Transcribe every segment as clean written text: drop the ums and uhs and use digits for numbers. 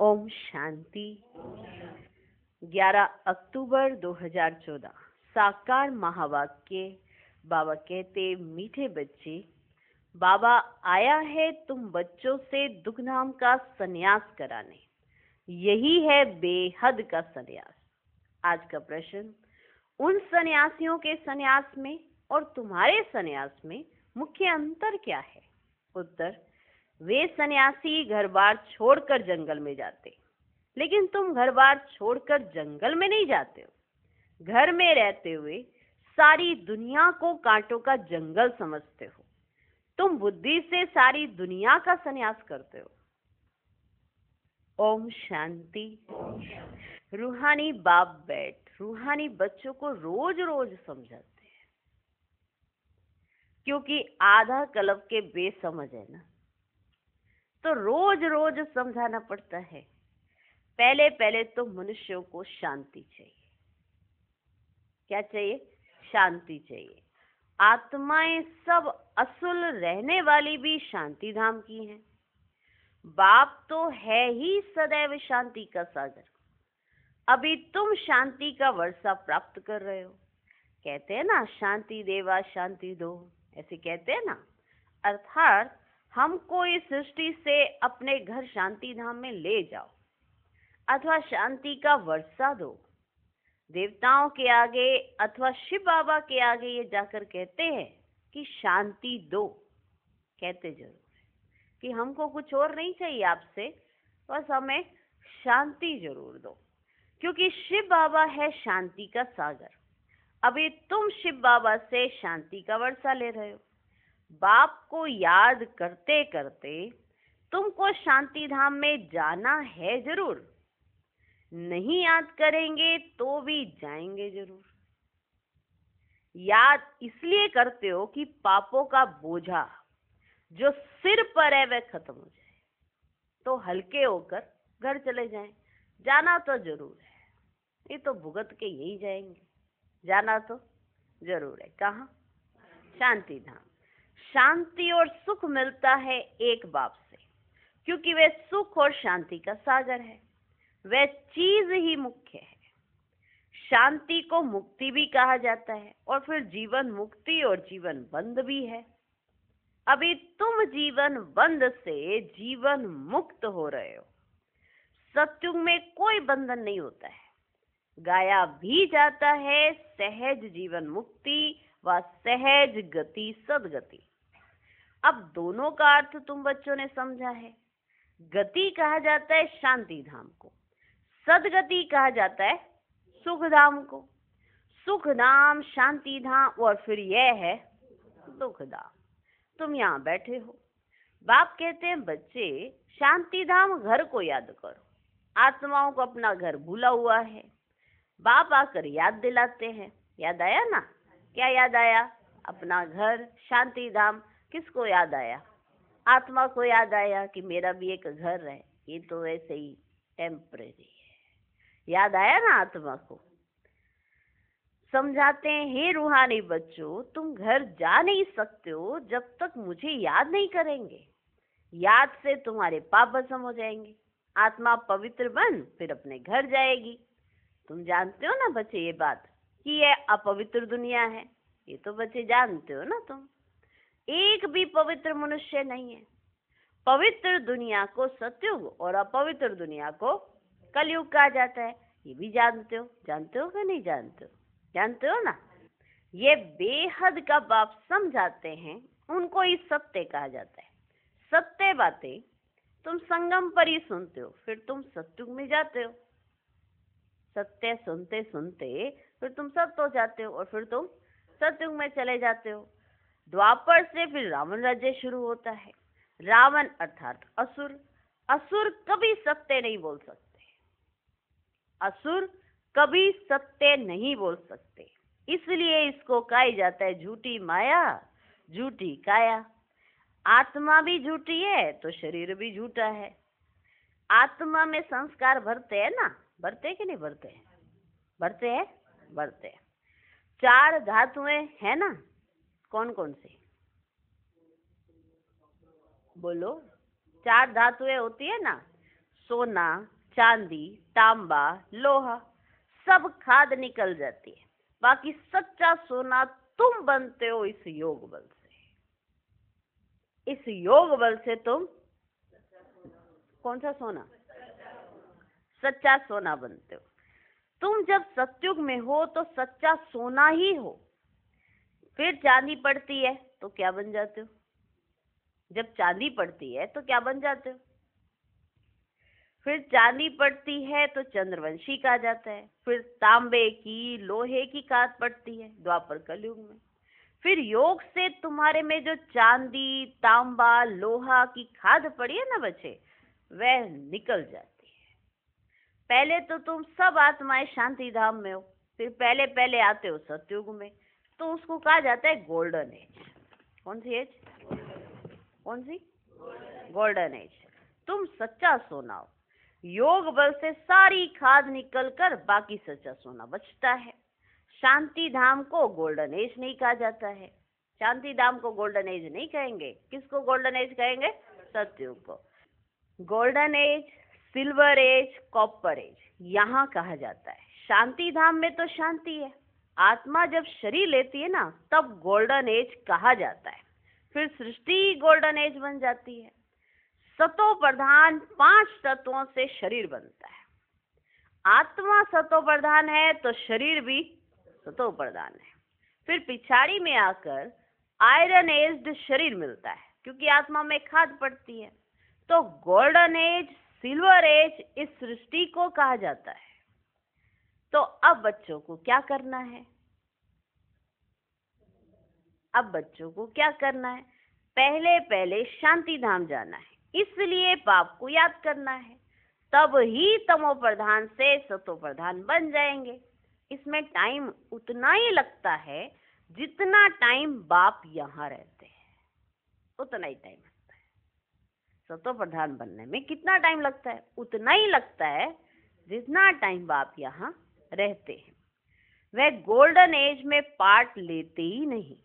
ओम शांति। 11 अक्टूबर 2014। साकार महावाक्य। बाबा कहते, मीठे बच्चे, बाबा आया है तुम बच्चों से दुख नाम का संन्यास कराने। यही है बेहद का संन्यास। आज का प्रश्न, उन सन्यासियों के संन्यास में और तुम्हारे संन्यास में मुख्य अंतर क्या है? उत्तर, वे सन्यासी घर बार छोड़कर जंगल में जाते, लेकिन तुम घर बार छोड़कर जंगल में नहीं जाते हो। घर में रहते हुए सारी दुनिया को कांटों का जंगल समझते हो। तुम बुद्धि से सारी दुनिया का संन्यास करते हो। ओम शांति। रूहानी बाप बैठ रूहानी बच्चों को रोज रोज समझाते हैं, क्योंकि आधा कल्प के बेसमझ है ना, तो रोज रोज समझाना पड़ता है। पहले पहले तो मनुष्यों को शांति चाहिए। क्या चाहिए? शांति चाहिए। आत्माएं सब असुल रहने वाली भी शांति धाम की हैं। बाप तो है ही सदैव शांति का सागर। अभी तुम शांति का वर्षा प्राप्त कर रहे हो। कहते हैं ना, शांति देवा शांति दो, ऐसे कहते हैं ना। अर्थात हमको इस सृष्टि से अपने घर शांति धाम में ले जाओ, अथवा शांति का वर्षा दो। देवताओं के आगे अथवा शिव बाबा के आगे ये जाकर कहते हैं कि शांति दो। कहते जरूर है कि हमको कुछ और नहीं चाहिए आपसे, बस हमें शांति जरूर दो, क्योंकि शिव बाबा है शांति का सागर। अभी तुम शिव बाबा से शांति का वर्षा ले रहे हो। बाप को याद करते करते तुमको शांति धाम में जाना है जरूर। नहीं याद करेंगे तो भी जाएंगे जरूर। याद इसलिए करते हो कि पापों का बोझा जो सिर पर है वह खत्म हो जाए, तो हल्के होकर घर चले जाएं। जाना तो जरूर है, ये तो भुगत के यही जाएंगे। जाना तो जरूर है। कहाँ? शांति धाम। शांति और सुख मिलता है एक बाप से, क्योंकि वह सुख और शांति का सागर है। वह चीज ही मुख्य है। शांति को मुक्ति भी कहा जाता है, और फिर जीवन मुक्ति और जीवन बंद भी है। अभी तुम जीवन बंद से जीवन मुक्त हो रहे हो। सत्युग में कोई बंधन नहीं होता है। गाया भी जाता है सहज जीवन मुक्ति व सहज गति सदगति। अब दोनों का अर्थ तुम बच्चों ने समझा है। गति कहा जाता है शांति धाम को, सदगति कहा जाता है सुख धाम को। सुख धाम, शांति धाम, और फिर यह है दुख धाम। तुम यहाँ बैठे हो। बाप कहते हैं, बच्चे शांति धाम घर को याद करो। आत्माओं को अपना घर भूला हुआ है। बाप आकर याद दिलाते हैं। याद आया ना? क्या याद आया? अपना घर, शांति धाम। किसको याद आया? आत्मा को याद आया कि मेरा भी एक घर है, ये तो वैसे ही टेम्परेरी है। याद आया ना आत्मा को? समझाते हैं, हे रूहानी बच्चों, तुम घर जा नहीं सकते हो जब तक मुझे याद नहीं करेंगे। याद से तुम्हारे पाप भस्म हो जाएंगे। आत्मा पवित्र बन फिर अपने घर जाएगी। तुम जानते हो ना बच्चे ये बात कि यह अपवित्र दुनिया है। ये तो बच्चे जानते हो ना तुम। एक भी पवित्र मनुष्य नहीं है। पवित्र दुनिया को सतयुग और अपवित्र दुनिया को कलयुग कहा जाता है। ये भी जानते हो। जानते हो कि नहीं जानते हो? जानते हो ना। ये बेहद का बाप समझाते हैं, उनको ही सत्य कहा जाता है। सत्य बातें तुम संगम पर ही सुनते हो, फिर तुम सतयुग में जाते हो। सत्य सुनते सुनते फिर तुम सत्य हो जाते हो, और फिर तुम सतयुग में चले जाते हो। द्वापर से फिर रावण राज्य शुरू होता है। रावण अर्थात असुर। असुर कभी सत्य नहीं बोल सकते। असुर कभी सत्य नहीं बोल सकते, इसलिए इसको कहा जाता है झूठी माया, झूठी काया। आत्मा भी झूठी है तो शरीर भी झूठा है। आत्मा में संस्कार भरते हैं ना? भरते कि नहीं भरते हैं? भरते हैं, भरते हैं। 4 धातुएं है ना? कौन कौन से बोलो? 4 धातुएं होती है ना? सोना, चांदी, तांबा, लोहा सब खाद निकल जाती है। बाकी सच्चा सोना तुम बनते हो इस योग बल से। इस योग बल से तुम कौन सा सोना? सच्चा सोना बनते हो। तुम जब सतयुग में हो तो सच्चा सोना ही हो। फिर चांदी पड़ती है तो क्या बन जाते हो? जब चांदी पड़ती है तो क्या बन जाते हो? फिर चांदी पड़ती है तो चंद्रवंशी कहा जाता है। फिर तांबे की, लोहे की खाद पड़ती है द्वापर कलयुग में। फिर योग से तुम्हारे में जो चांदी, तांबा, लोहा की खाद पड़ी है ना बच्चे, वह निकल जाती है। पहले तो तुम सब आत्माएं शांति धाम में हो, फिर पहले पहले आते हो सतयुग में, तो उसको कहा जाता है गोल्डन एज। कौन सी एज? कौन सी? Golden age. तुम सच्चा सोना हो। योग बल से सारी खाद निकलकर बाकी सच्चा सोना बचता है। शांति धाम को गोल्डन एज नहीं कहा जाता है। शांति धाम को गोल्डन एज नहीं कहेंगे। किसको गोल्डन एज कहेंगे? सतयुग को। Golden age, silver age, copper age यहाँ कहा जाता है। शांति धाम में तो शांति है। आत्मा जब शरीर लेती है ना, तब गोल्डन एज कहा जाता है। फिर सृष्टि गोल्डन एज बन जाती है। सतो प्रधान 5 तत्वों से शरीर बनता है। आत्मा सतो प्रधान है तो शरीर भी सतो प्रधान है। फिर पिछाड़ी में आकर आयरन एज्ड शरीर मिलता है, क्योंकि आत्मा में खाद पड़ती है। तो गोल्डन एज, सिल्वर एज इस सृष्टि को कहा जाता है। तो अब बच्चों को क्या करना है? अब बच्चों को क्या करना है? पहले पहले शांति धाम जाना है, इसलिए पाप को याद करना है। तब ही तमो प्रधान से सतो प्रधान बन जाएंगे। इसमें टाइम उतना ही लगता है जितना टाइम बाप यहाँ रहते हैं, उतना ही टाइम लगता है। सतो प्रधान बनने में कितना टाइम लगता है? उतना ही लगता है जितना टाइम बाप यहाँ रहते हैं। वह गोल्डन एज में पार्ट लेते ही नहीं।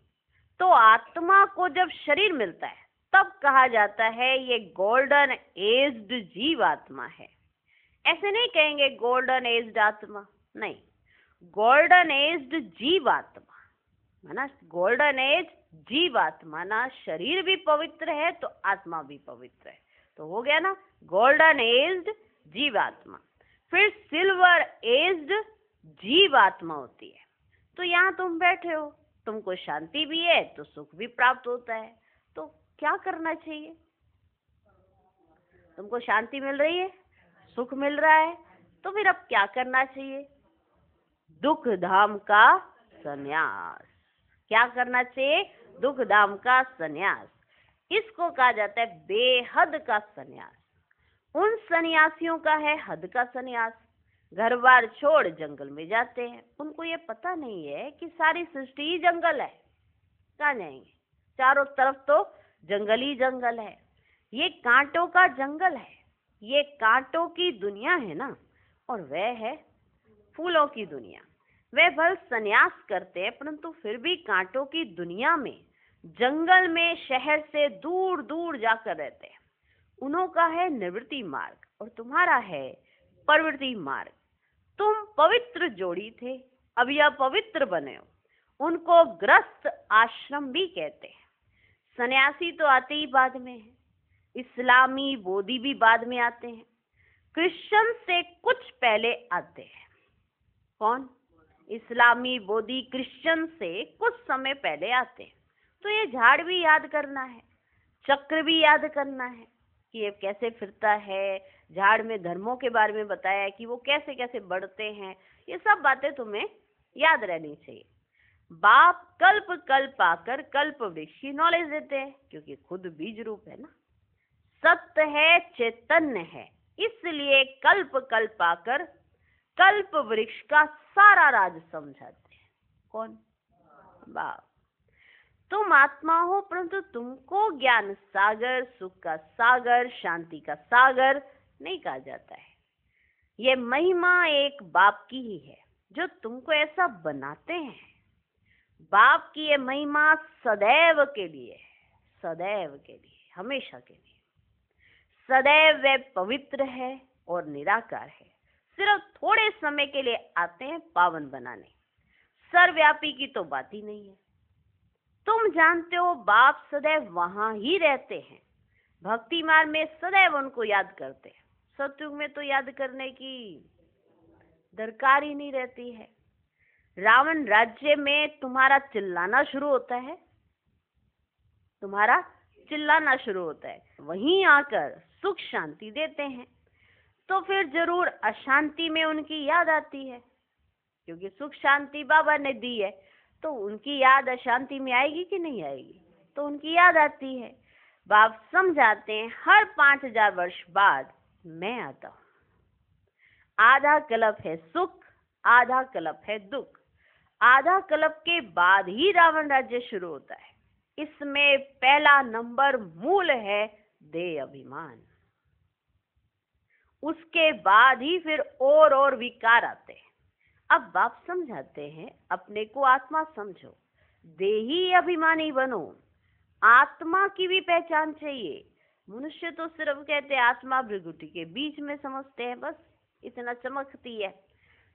तो आत्मा को जब शरीर मिलता है तब कहा जाता है ये गोल्डन एज्ड जीव आत्मा है। ऐसे नहीं कहेंगे गोल्डन एज्ड आत्मा, नहीं, गोल्डन एज्ड जीव आत्मा माना गोल्डन एज जीव आत्मा ना। शरीर भी पवित्र है तो आत्मा भी पवित्र है, तो हो गया ना गोल्डन एज्ड जीव आत्मा। फिर सिल्वर एज्ड जीव आत्मा होती है। तो यहाँ तुम बैठे हो, तुमको शांति भी है तो सुख भी प्राप्त होता है। तो क्या करना चाहिए? तुमको शांति मिल रही है, सुख मिल रहा है, तो फिर अब क्या करना चाहिए? दुख धाम का संन्यास। क्या करना चाहिए? दुख धाम का संन्यास। इसको कहा जाता है बेहद का संन्यास। उन सन्यासियों का है हद का संन्यास। घर बार छोड़ जंगल में जाते हैं। उनको ये पता नहीं है कि सारी सृष्टि ही जंगल है। कहाँ जाएंगे? चारों तरफ तो जंगल ही जंगल है। ये कांटों का जंगल है, ये कांटों की दुनिया है ना, और वह है फूलों की दुनिया। वे भल संन्यास करते हैं, परंतु फिर भी कांटों की दुनिया में, जंगल में, शहर से दूर दूर जाकर रहते हैं। उन्हों का है निवृत्ति मार्ग और तुम्हारा है प्रवृत्ति मार्ग। तुम पवित्र जोड़ी थे, अब यह पवित्र बने हो। उनको ग्रस्त आश्रम भी कहते हैं। सन्यासी तो आते ही बाद में है, इस्लामी बोधी भी बाद में आते हैं, क्रिश्चियन से कुछ पहले आते हैं। कौन? इस्लामी बोधी क्रिश्चियन से कुछ समय पहले आते हैं। तो ये झाड़ भी याद करना है, चक्र भी याद करना है कि ये कैसे फिरता है। झाड़ में धर्मों के बारे में बताया है कि वो कैसे कैसे बढ़ते हैं। ये सब बातें तुम्हें याद रहनी चाहिए। बाप कल्प कल्प आकर कल्प वृक्ष की नॉलेज देते हैं, क्योंकि खुद बीज रूप है ना, सत्य है, चैतन्य है, इसलिए कल्प कल्प आकर कल्प वृक्ष का सारा राज समझाते हैं। कौन? बाप। तुम आत्मा हो, परंतु तुमको ज्ञान सागर, सुख का सागर, शांति का सागर नहीं कहा जाता है। ये महिमा एक बाप की ही है जो तुमको ऐसा बनाते हैं। बाप की ये महिमा सदैव के लिए है, सदैव के लिए, हमेशा के लिए। सदैव वे पवित्र है, और निराकार है, सिर्फ थोड़े समय के लिए आते हैं पावन बनाने। सर्वव्यापी की तो बात ही नहीं है। तुम जानते हो बाप सदैव वहां ही रहते हैं, भक्ति मार्ग में सदैव उनको याद करते हैं। सतयुग में तो याद करने की दरकार ही नहीं रहती है। रावण राज्य में तुम्हारा चिल्लाना शुरू होता है, तुम्हारा चिल्लाना शुरू होता है, वहीं आकर सुख शांति देते हैं, तो फिर जरूर अशांति में उनकी याद आती है, क्योंकि सुख शांति बाबा ने दी है, तो उनकी याद अशांति में आएगी कि नहीं आएगी? तो उनकी याद आती है। बाप समझाते हैं हर 5000 वर्ष बाद मैं आता हूँ। आधा कल्प है सुख, आधा कल्प है दुख। आधा कल्प के बाद ही रावण राज्य शुरू होता है। इसमें पहला नंबर मूल है देह अभिमान। उसके बाद ही फिर और विकार आते हैं। अब बाप समझाते हैं अपने को आत्मा समझो, देही अभिमानी बनो। आत्मा की भी पहचान चाहिए। मनुष्य तो सिर्फ कहते हैं आत्मा भृगुटी के बीच में समझते हैं, बस इतना चमकती है।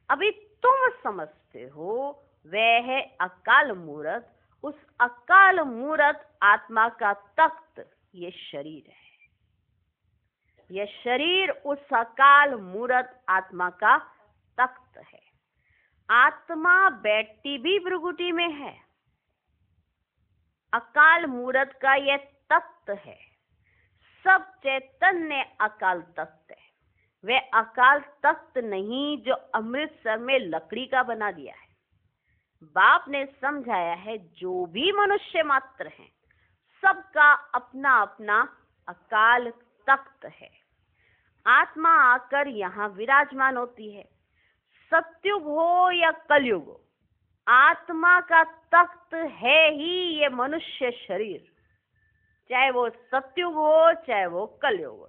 अभी तुम समझते हो वह है अकाल मूर्त। उस अकाल मूर्त आत्मा का तख्त ये शरीर है। यह शरीर उस अकाल मूर्त आत्मा का तख्त है। आत्मा बैठती भी भृगुटी में है। अकाल मूर्त का यह तख्त है। सब चैतन्य अकाल तख्त है। वह अकाल तख्त नहीं जो अमृतसर में लकड़ी का बना दिया है। बाप ने समझाया है जो भी मनुष्य मात्र हैं, सबका अपना अपना अकाल तख्त है। आत्मा आकर यहाँ विराजमान होती है। सत्युग हो या कलयुग हो, आत्मा का तख्त है ही ये मनुष्य शरीर। चाहे वो सत्युग हो चाहे वो कलयुग हो,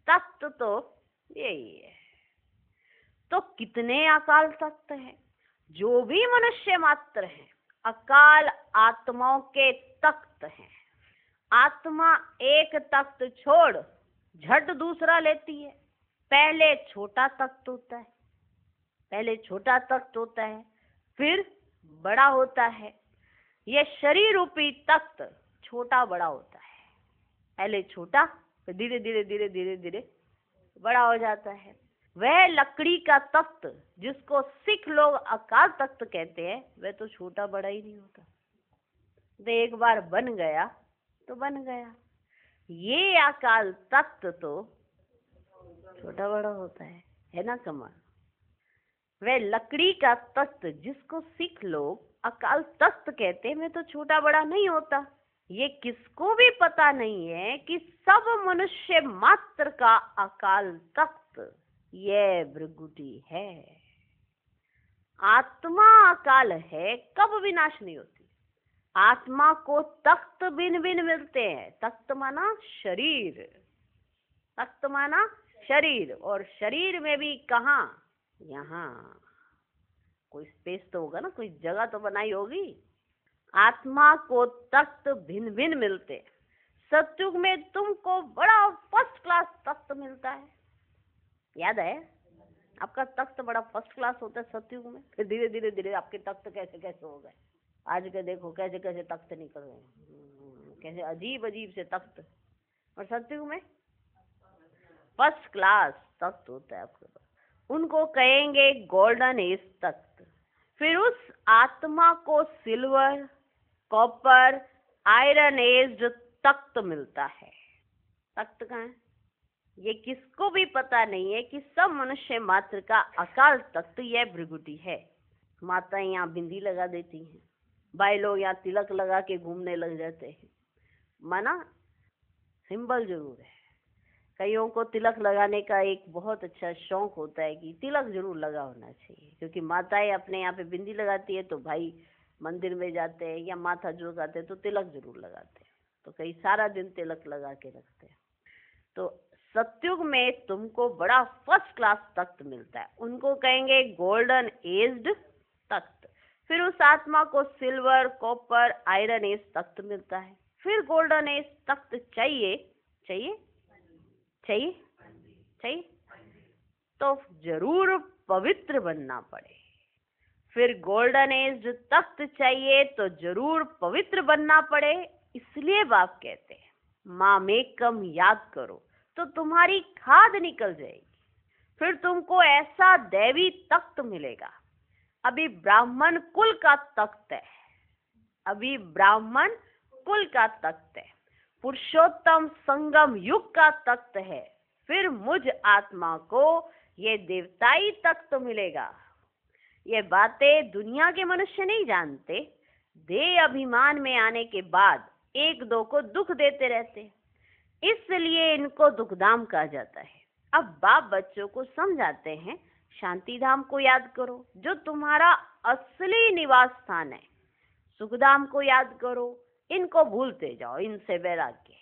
तख्त तो यही है। तो कितने अकाल तख्त हैं? जो भी मनुष्य मात्र हैं अकाल आत्माओं के तख्त हैं। आत्मा एक तख्त छोड़ झट दूसरा लेती है। पहले छोटा तख्त होता है, पहले छोटा तख्त होता है, फिर बड़ा होता है। यह शरीर रूपी तख्त छोटा बड़ा होता है। पहले छोटा, फिर धीरे धीरे धीरे धीरे धीरे बड़ा हो जाता है। वह लकड़ी का तख्त जिसको सिख लोग अकाल तख्त कहते हैं, वह तो छोटा बड़ा ही नहीं होता। तो एक बार बन गया तो बन गया। ये अकाल तख्त तो छोटा बड़ा होता है ना कमाल। वह लकड़ी का तख्त जिसको सिख लोग अकाल तख्त कहते हैं, वह तो छोटा बड़ा नहीं होता। ये किसको भी पता नहीं है कि सब मनुष्य मात्र का अकाल तख्त यह भृगुटी है। आत्मा अकाल है, कब विनाश नहीं होती। आत्मा को तख्त भिन्न भिन्न मिलते हैं। तख्त माना शरीर, तख्त माना शरीर, और शरीर में भी कहाँ? यहाँ कोई स्पेस तो होगा ना, कोई जगह तो बनाई होगी। आत्मा को तख्त भिन्न भिन्न मिलते हैं। सतयुग में तुमको बड़ा फर्स्ट क्लास तख्त मिलता है। याद है आपका तख्त बड़ा फर्स्ट क्लास होता है सतयुग में। फिर धीरे धीरे धीरे आपके तख्त कैसे कैसे हो गए। आज के देखो कैसे कैसे तख्त निकल गए, कैसे अजीब अजीब से तख्त। और सतयुग में फर्स्ट क्लास तख्त होता है आपके पास। उनको कहेंगे गोल्डन एज तख्त। फिर उस आत्मा को सिल्वर, कॉपर, आयरन एज तख्त मिलता है। तख्त कहाँ है? ये किसको भी पता नहीं है कि सब मनुष्य मात्र का अकाल तख्त यह भृगुटी है। माताएं यहाँ बिंदी लगा देती हैं, भाई लोग यहाँ तिलक लगा के घूमने लग जाते हैं। माना सिंबल जरूर है। कईयों को तिलक लगाने का एक बहुत अच्छा शौक होता है कि तिलक जरूर लगा होना चाहिए, क्योंकि माताएं अपने यहाँ पे बिंदी लगाती है तो भाई मंदिर में जाते हैं या माथा झुकाते हैं तो तिलक जरूर लगाते हैं। तो कई सारा दिन तिलक लगा के रखते हैं। तो सतयुग में तुमको बड़ा फर्स्ट क्लास तख्त मिलता है। उनको कहेंगे गोल्डन एज्ड तख्त। फिर उस आत्मा को सिल्वर, कॉपर, आयरन एज तख्त मिलता है। फिर गोल्डन एज तख्त चाहिए चाहिए चाहिए चाहिए तो जरूर पवित्र बनना पड़े। फिर गोल्डन एज तख्त चाहिए तो जरूर पवित्र बनना पड़े। इसलिए बाप कहते हैं मामेकम याद करो तो तुम्हारी खाद निकल जाएगी, फिर तुमको ऐसा दैवी तख्त मिलेगा। अभी ब्राह्मण कुल का तख्त है, अभी ब्राह्मण कुल का तख्त है, पुरुषोत्तम संगम युग का तख्त है। फिर मुझ आत्मा को ये देवताई तख्त मिलेगा। ये बातें दुनिया के मनुष्य नहीं जानते। देह अभिमान में आने के बाद एक दो को दुख देते रहते, इसलिए इनको दुखधाम कहा जाता है। अब बाप बच्चों को समझाते हैं शांति धाम को याद करो जो तुम्हारा असली निवास स्थान है। सुखधाम को याद करो, इनको भूलते जाओ, इनसे वैराग्य।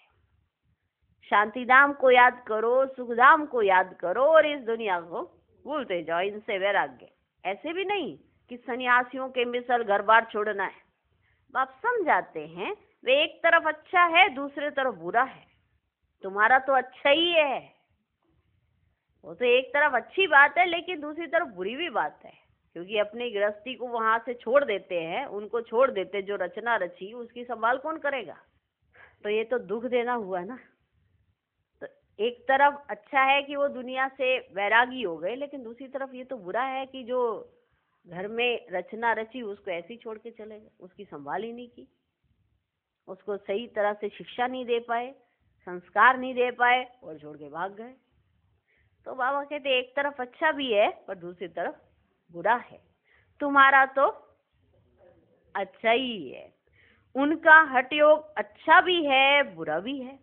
शांति धाम को याद करो, सुखधाम को याद करो और इस दुनिया को भूलते जाओ, इनसे वैराग्य। ऐसे भी नहीं कि सन्यासियों के मिसल घर बार छोड़ना है। बाप समझाते हैं वे एक तरफ अच्छा है दूसरे तरफ बुरा है। तुम्हारा तो अच्छा ही है, वो तो एक तरफ अच्छी बात है लेकिन दूसरी तरफ बुरी भी बात है, क्योंकि अपनी गृहस्थी को वहां से छोड़ देते हैं, उनको छोड़ देते, जो रचना रची उसकी संभाल कौन करेगा। तो ये तो दुख देना हुआ ना। तो एक तरफ अच्छा है कि वो दुनिया से वैरागी हो गए, लेकिन दूसरी तरफ ये तो बुरा है कि जो घर में रचना रची उसको ऐसे ही छोड़ के चले गए, उसकी संभाल ही नहीं की, उसको सही तरह से शिक्षा नहीं दे पाए, संस्कार नहीं दे पाए और छोड़ के भाग गए। तो बाबा कहते एक तरफ अच्छा भी है पर दूसरी तरफ बुरा है। तुम्हारा तो अच्छा ही है, उनका हठ योग अच्छा भी है बुरा भी है,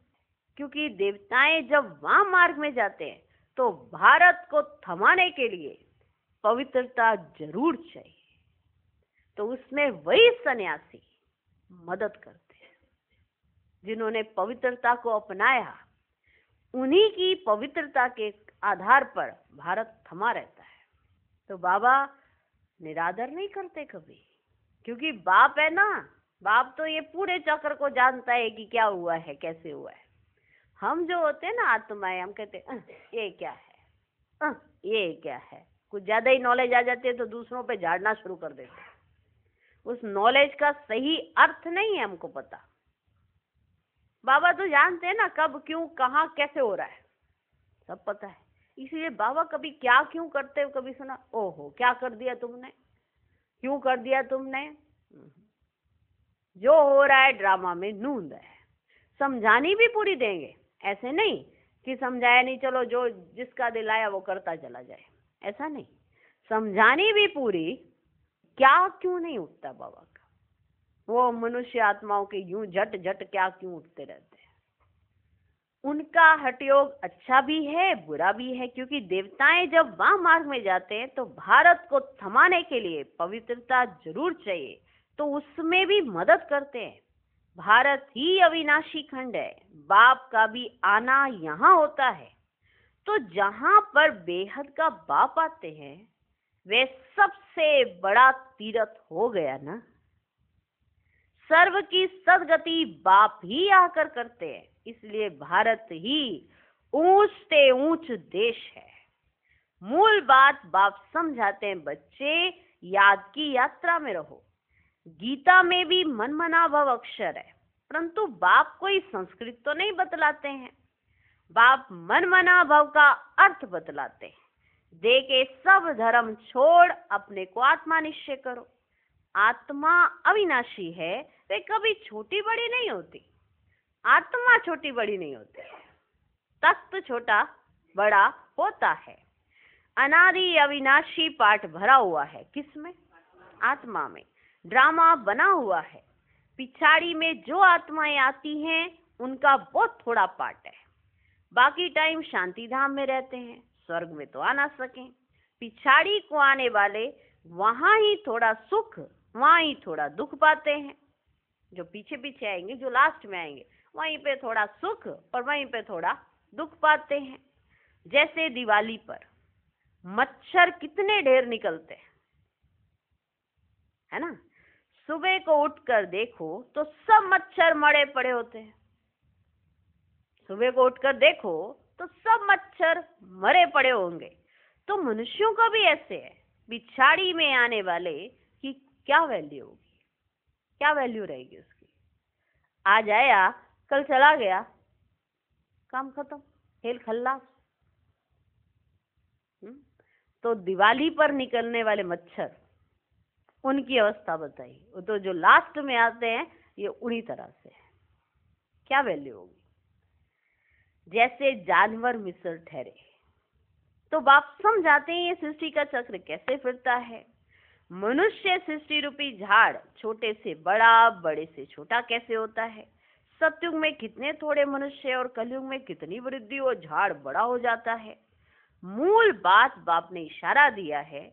क्योंकि देवताएं जब वहां मार्ग में जाते हैं तो भारत को थमाने के लिए पवित्रता जरूर चाहिए। तो उसमें वही सन्यासी मदद करते हैं जिन्होंने पवित्रता को अपनाया। उन्हीं की पवित्रता के आधार पर भारत थमा रहता है। तो बाबा निरादर नहीं करते कभी, क्योंकि बाप है ना, बाप तो ये पूरे चक्र को जानता है कि क्या हुआ है कैसे हुआ है। हम जो होते हैं ना आत्माएं, हम कहते हैं ये क्या है, ये क्या है। कुछ ज्यादा ही नॉलेज आ जाती है तो दूसरों पे झाड़ना शुरू कर देते हैं। उस नॉलेज का सही अर्थ नहीं है हमको पता। बाबा तो जानते हैं ना कब क्यों कहाँ कैसे हो रहा है, सब पता है। इसलिए बाबा कभी क्या क्यों करते हो कभी सुना, ओहो क्या कर दिया तुमने, क्यों कर दिया तुमने। जो हो रहा है ड्रामा में नूंद है। समझानी भी पूरी देंगे, ऐसे नहीं कि समझाया नहीं चलो जो जिसका दिल आया वो करता चला जाए, ऐसा नहीं। समझानी भी पूरी, क्या क्यों नहीं उठता बाबा का। वो मनुष्य आत्माओं के यूं झट झट क्या क्यों उठते रहते हैं। उनका हठयोग अच्छा भी है बुरा भी है, क्योंकि देवताएं जब वहां मार्ग में जाते हैं तो भारत को थमाने के लिए पवित्रता जरूर चाहिए, तो उसमें भी मदद करते हैं। भारत ही अविनाशी खंड है, बाप का भी आना यहाँ होता है। तो जहां पर बेहद का बाप आते हैं वे सबसे बड़ा तीर्थ हो गया ना। सर्व की सदगति बाप ही आकर करते हैं, इसलिए भारत ही ऊंच से ऊंच देश है। मूल बात बाप समझाते हैं, बच्चे याद की यात्रा में रहो। गीता में भी मन मना भव अक्षर है, परंतु बाप कोई संस्कृत तो नहीं बतलाते हैं। बाप मन मना भव का अर्थ बतलाते हैं। दे के सब धर्म छोड़ अपने को आत्मा निश्चय करो। आत्मा अविनाशी है, वे कभी छोटी बड़ी नहीं होती। आत्मा छोटी बड़ी नहीं होती, तख्त छोटा बड़ा होता है। अनादि अविनाशी पाठ भरा हुआ है किसमें, आत्मा में। ड्रामा बना हुआ है, पिछाड़ी में जो आत्माएं आती हैं उनका बहुत थोड़ा पार्ट है। बाकी टाइम शांति धाम में रहते हैं, स्वर्ग में तो आ ना सके। पिछाड़ी को आने वाले वहां ही थोड़ा सुख वहां ही थोड़ा दुख पाते हैं। जो पीछे पीछे आएंगे, जो लास्ट में आएंगे, वहीं पे थोड़ा सुख और वहीं पे थोड़ा दुख पाते हैं। जैसे दिवाली पर मच्छर कितने ढेर निकलते हैं, है ना। सुबह को उठकर देखो तो सब मच्छर मरे पड़े होते हैं। सुबह को उठकर देखो तो सब मच्छर मरे पड़े होंगे। तो मनुष्यों का भी ऐसे है, पिछाड़ी में आने वाले की क्या वैल्यू होगी, क्या वैल्यू रहेगी उसकी। आज आया कल चला गया, काम खत्म, खेल खल्लास। तो दिवाली पर निकलने वाले मच्छर, उनकी अवस्था बताइए। वो तो जो लास्ट में आते हैं ये उन्हीं तरह से है, क्या वैल्यू होगी। जैसे जानवर मिस्र ठहरे, तो बाप समझाते हैं ये सृष्टि का चक्र कैसे फिरता है। मनुष्य सृष्टि रूपी झाड़ छोटे से बड़ा, बड़े से छोटा कैसे होता है। सतयुग में कितने थोड़े मनुष्य और कलयुग में कितनी वृद्धि और झाड़ बड़ा हो जाता है। मूल बात बाप ने इशारा दिया है,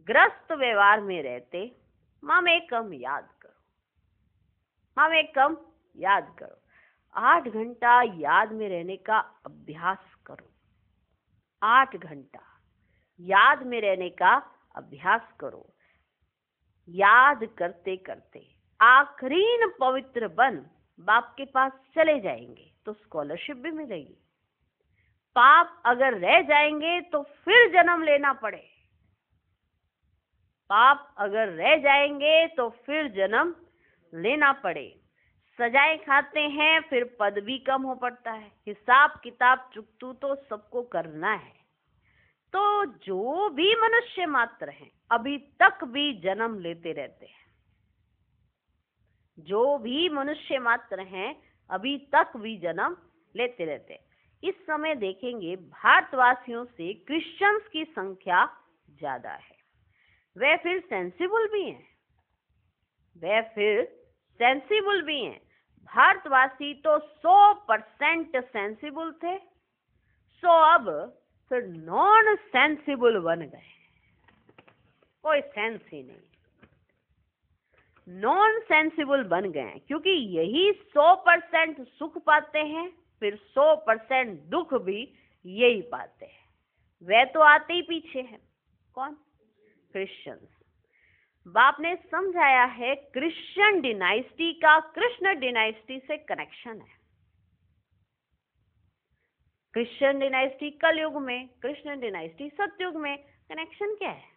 ग्रस्त व्यवहार में रहते माँ में कम याद करो, माँ में कम याद करो। 8 घंटा याद में रहने का अभ्यास करो, 8 घंटा याद में रहने का अभ्यास करो। याद करते करते आखिरीन पवित्र बन बाप के पास चले जाएंगे तो स्कॉलरशिप भी मिलेगी। पाप अगर रह जाएंगे तो फिर जन्म लेना पड़े, पाप अगर रह जाएंगे तो फिर जन्म लेना पड़े। सजाएं खाते हैं फिर पद भी कम हो पड़ता है। हिसाब किताब चुकतू तो सबको करना है। तो जो भी मनुष्य मात्र हैं अभी तक भी जन्म लेते रहते हैं, जो भी मनुष्य मात्र हैं अभी तक भी जन्म लेते रहते हैं। इस समय देखेंगे भारतवासियों से क्रिश्चियंस की संख्या ज्यादा है। वे फिर सेंसिबल भी हैं, वे फिर सेंसिबल भी हैं। भारतवासी तो 100% सेंसिबल थे, सो अब फिर नॉन सेंसिबल बन गए, कोई सेंस ही नहीं, नॉन सेंसिबल बन गए। क्योंकि यही 100% सुख पाते हैं, फिर 100% दुख भी यही पाते हैं। वे तो आते ही पीछे हैं, कौन? क्रिश्चियंस। बाप ने समझाया है क्रिश्चियन डिनाइस्टी का कृष्ण डिनाइस्टी से कनेक्शन है। क्रिश्चियन डिनाइस्टी कलयुग में, कृष्ण डिनाइस्टी सतयुग में। कनेक्शन क्या है?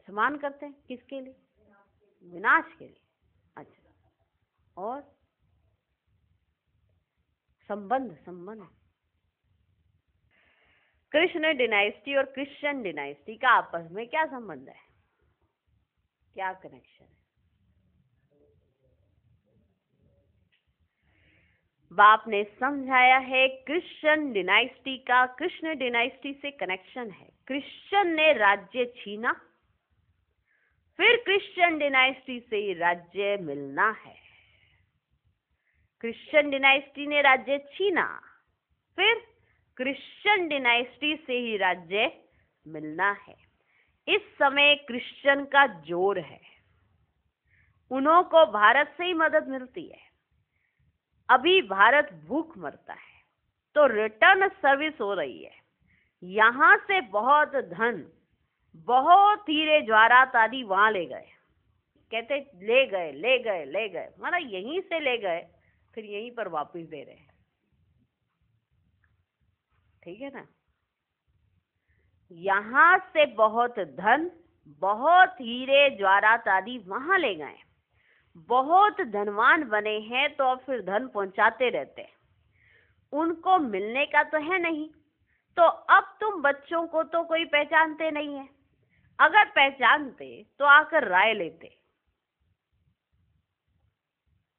समान करते हैं किसके लिए? विनाश के लिए। अच्छा, और संबंध, संबंध कृष्ण डिनाइस्टी और क्रिश्चियन डिनाइस्टी का आपस में क्या संबंध है, क्या कनेक्शन है? बाप ने समझाया है क्रिश्चियन डिनाइस्टी का कृष्ण डिनाइस्टी से कनेक्शन है। क्रिश्चियन ने राज्य छीना, फिर क्रिश्चियन डिनाइस्टी से ही राज्य मिलना है। क्रिश्चियन डिनाइस्टी ने राज्य छीना, फिर क्रिश्चियन डिनाइस्टी से ही राज्य मिलना है। इस समय क्रिश्चियन का जोर है, उन्हों को भारत से ही मदद मिलती है। अभी भारत भूख मरता है तो रिटर्न सर्विस हो रही है। यहां से बहुत धन, बहुत हीरे जवाहरात आदि वहां ले गए, कहते ले गए ले गए ले गए, माना यहीं से ले गए फिर यहीं पर वापस दे रहे हैं। ठीक है ना? यहां से बहुत धन, बहुत हीरे जवाहरात आदि वहां ले गए, बहुत धनवान बने हैं तो अब फिर धन पहुंचाते रहते हैं। उनको मिलने का तो है नहीं, तो अब तुम बच्चों को तो कोई पहचानते नहीं है। अगर पहचानते तो आकर राय लेते,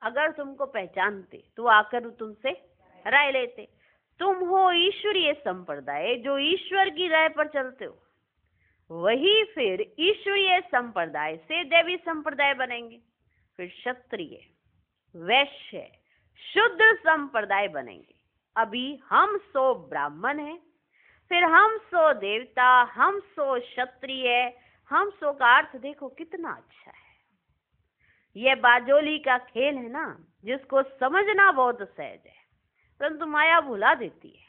अगर तुमको पहचानते तो आकर तुमसे राय लेते। तुम हो ईश्वरीय संप्रदाय, जो ईश्वर की राय पर चलते हो, वही फिर ईश्वरीय संप्रदाय से देवी संप्रदाय बनेंगे, फिर क्षत्रिय, वैश्य, शुद्र संप्रदाय बनेंगे। अभी हम 100 ब्राह्मण हैं, फिर हम 100 देवता, हम 100 क्षत्रिय, हम 100 का अर्थ देखो कितना अच्छा है। यह बाजोली का खेल है ना, जिसको समझना बहुत सहज है, परंतु माया भुला देती है,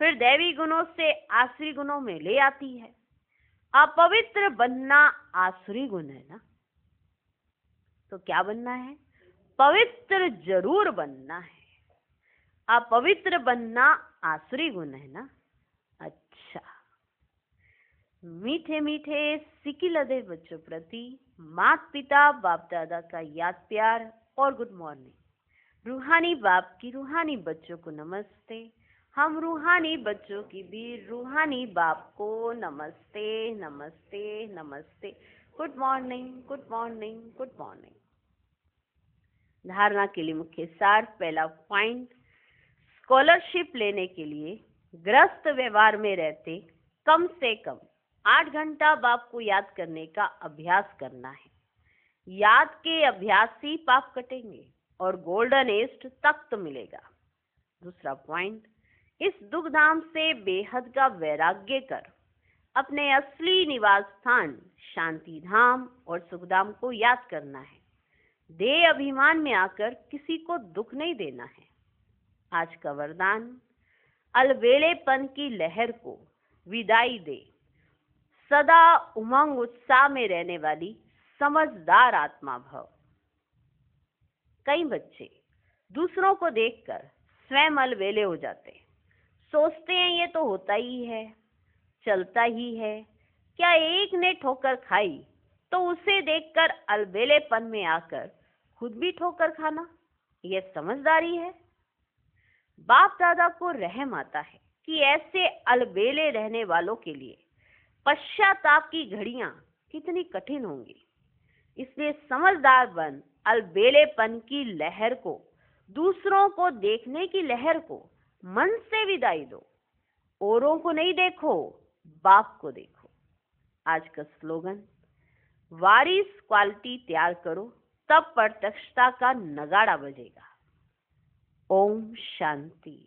फिर दैवी गुणों से आसुरी गुणों में ले आती है। अपवित्र बनना आसुरी गुण है ना, तो क्या बनना है? पवित्र जरूर बनना है। अपवित्र बनना आसुरी गुण है ना। अच्छा, मीठे मीठे सिकी लदे बच्चों प्रति माता पिता बाप दादा का याद प्यार और गुड मॉर्निंग। रूहानी बाप की रूहानी बच्चों को नमस्ते। हम रूहानी बच्चों की भी रूहानी बाप को नमस्ते नमस्ते नमस्ते। Good morning good morning good morning. धारणा के लिए मुख्य सार। पहला पॉइंट, स्कॉलरशिप लेने के लिए ग्रस्त व्यवहार में रहते कम से कम 8 घंटा बाप को याद करने का अभ्यास करना है। याद के अभ्यास से पाप कटेंगे और गोल्डन एज तख्त मिलेगा। दूसरा पॉइंट, इस दुख धाम से बेहद का वैराग्य कर अपने असली निवास स्थान शांति धाम और सुखधाम को याद करना है। देह अभिमान में आकर किसी को दुख नहीं देना है। आज का वरदान, अलबेलेपन की लहर को विदाई दे। सदा उमंग उत्साह में रहने वाली समझदार आत्मा भव। कई बच्चे दूसरों को देखकर स्वयं अलबेले हो जाते हैं। सोचते हैं ये तो होता ही है, चलता ही है। क्या एक ने ठोकर खाई तो उसे देखकर अलबेलेपन में आकर खुद भी ठोकर खाना, यह समझदारी है? बाप दादा को रहम आता है कि ऐसे अलबेले रहने वालों के लिए पश्चाताप की घड़ियां कितनी कठिन होंगी। इसलिए समझदार बन अलबेलेपन की लहर को, दूसरों को देखने की लहर को मन से विदाई दो। औरों को नहीं देखो, बाप को देखो। आज का स्लोगन, वारिस क्वालिटी तैयार करो, तब प्रत्यक्षता का नगाड़ा बजेगा। ओम शांति।